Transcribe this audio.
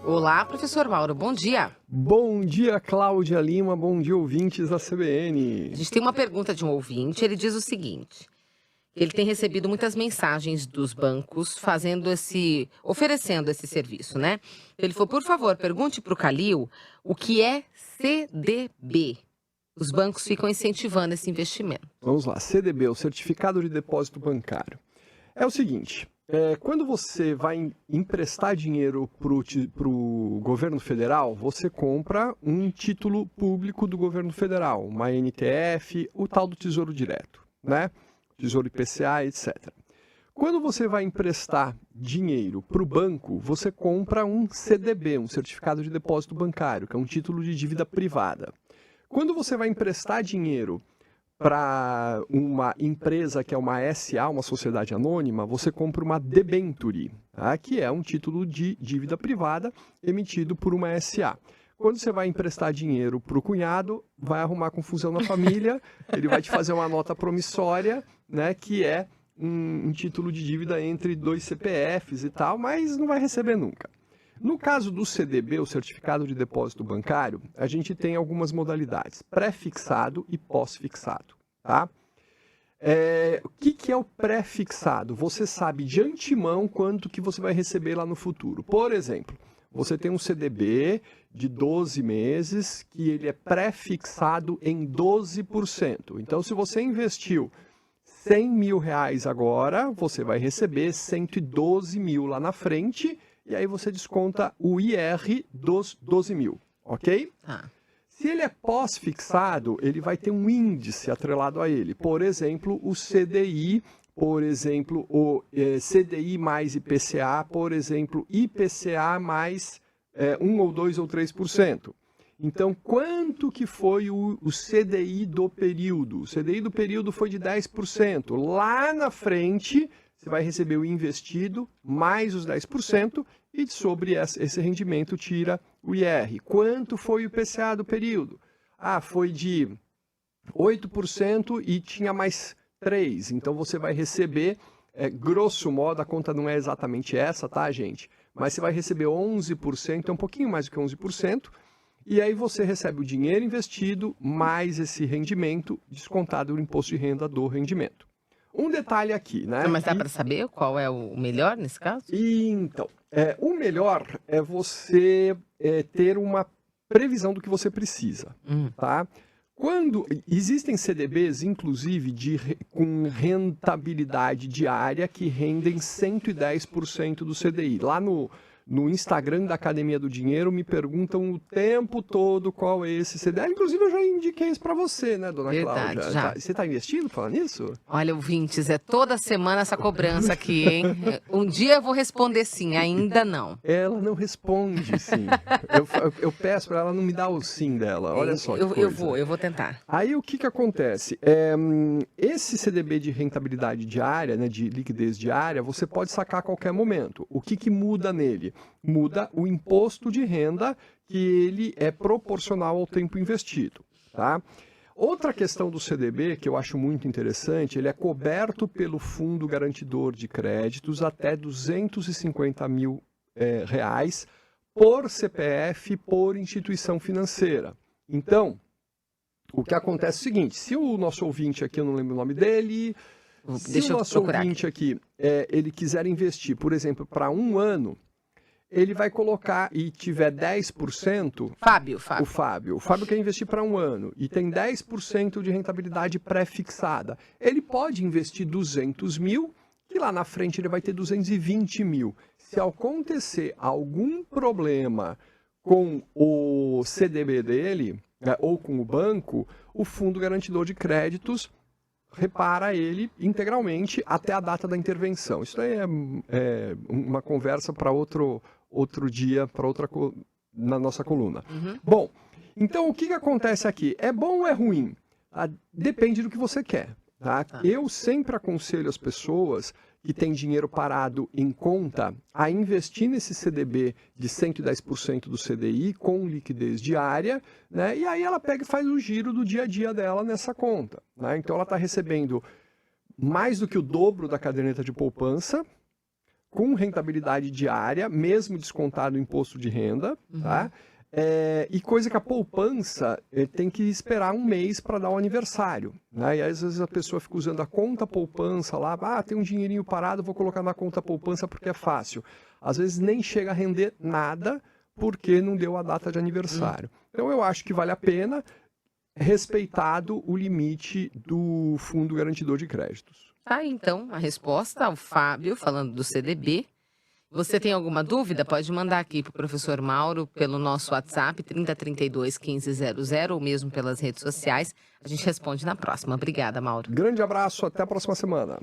Olá, professor Mauro, bom dia. Bom dia, Cláudia Lima, bom dia, ouvintes da A CBN. gente tem uma pergunta de um ouvinte, ele diz o seguinte: ele tem recebido muitas mensagens dos bancos oferecendo esse serviço, né? Ele falou, por favor, pergunte para o Calil o que é CDB. Os bancos ficam incentivando esse investimento. Vamos lá, CDB, o Certificado de Depósito Bancário. É o seguinte, quando você vai emprestar dinheiro para o governo federal, você compra um título público do governo federal, uma NTF, o tal do Tesouro Direto, né? Tesouro IPCA, etc. Quando você vai emprestar dinheiro para o banco, você compra um CDB, um Certificado de Depósito Bancário, que é um título de dívida privada. Quando você vai emprestar dinheiro para uma empresa que é uma SA, uma sociedade anônima, você compra uma debenture, tá? Que é um título de dívida privada emitido por uma SA. Quando você vai emprestar dinheiro para o cunhado, vai arrumar confusão na família, ele vai te fazer uma nota promissória, né, que é um título de dívida entre 2 CPFs e tal, mas não vai receber nunca. No caso do CDB, o Certificado de Depósito Bancário, a gente tem algumas modalidades, pré-fixado e pós-fixado, tá? O que é o pré-fixado? Você sabe de antemão quanto que você vai receber lá no futuro. Por exemplo, você tem um CDB de 12 meses que ele é pré-fixado em 12%. Então, se você investiu R$100 mil agora, você vai receber 112 mil lá na frente, e aí você desconta o IR dos 12 mil, ok? Se ele é pós-fixado, ele vai ter um índice atrelado a ele. Por exemplo, o CDI, por exemplo, o CDI mais IPCA, por exemplo, IPCA mais 1 ou 2 ou 3%. Então, quanto que foi o CDI do período? O CDI do período foi de 10%. Lá na frente, você vai receber o investido mais os 10% e sobre esse rendimento tira o IR. Quanto foi o IPCA do período? Foi de 8% e tinha mais 3%. Então você vai receber, grosso modo, a conta não é exatamente essa, tá, gente? Mas você vai receber 11%, é um pouquinho mais do que 11%. E aí você recebe o dinheiro investido mais esse rendimento descontado do imposto de renda do rendimento. Um detalhe aqui, né? Mas dá para saber qual é o melhor nesse caso? Então, o melhor é você ter uma previsão do que você precisa, tá? Quando existem CDBs, inclusive, com rentabilidade diária que rendem 110% do CDI. Lá no Instagram da Academia do Dinheiro me perguntam o tempo todo qual é esse CDI. Inclusive, eu já indiquei isso para você, né, dona Verdade, Cláudia? já. Você está investindo falando nisso? Olha, ouvintes, toda semana essa cobrança aqui, hein? Um dia eu vou responder sim, ainda não. Ela não responde sim. Eu peço para ela não me dar o sim dela. Olha só que coisa. Eu vou tentar. Aí o que acontece? Esse CDB de rentabilidade diária, né, de liquidez diária, você pode sacar a qualquer momento. O que muda nele? Muda o imposto de renda, que ele é proporcional ao tempo investido, tá? Outra questão do CDB, que eu acho muito interessante, ele é coberto pelo Fundo Garantidor de Créditos até R$250 mil por CPF, por instituição financeira. Então, o que acontece é o seguinte, se o nosso ouvinte aqui, eu não lembro o nome dele, se o nosso ouvinte aqui, ele quiser investir, por exemplo, para 1 ano, ele vai colocar e tiver 10%... O Fábio quer investir para 1 ano e tem 10% de rentabilidade pré-fixada. Ele pode investir 200 mil e lá na frente ele vai ter 220 mil. Se acontecer algum problema com o CDB dele, ou com o banco, o Fundo Garantidor de Créditos repara ele integralmente até a data da intervenção. Isso aí é uma conversa para outro dia, na nossa coluna. Bom, então o que acontece aqui? É bom ou é ruim? Depende do que você quer. Tá? Eu sempre aconselho as pessoas que têm dinheiro parado em conta a investir nesse CDB de 110% do CDI com liquidez diária, né? E aí ela pega e faz o giro do dia a dia dela nessa conta. Né? Então ela está recebendo mais do que o dobro da caderneta de poupança, com rentabilidade diária, mesmo descontado o imposto de renda, tá? E coisa que a poupança tem que esperar um mês para dar o aniversário, né? E às vezes a pessoa fica usando a conta poupança lá, tem um dinheirinho parado, vou colocar na conta poupança porque é fácil. Às vezes nem chega a render nada porque não deu a data de aniversário. Então eu acho que vale a pena, respeitado o limite do Fundo Garantidor de Créditos. Tá, então, a resposta ao Fábio, falando do CDB. Você tem alguma dúvida? Pode mandar aqui para o professor Mauro pelo nosso WhatsApp, 3032 1500, ou mesmo pelas redes sociais. A gente responde na próxima. Obrigada, Mauro. Grande abraço, até a próxima semana.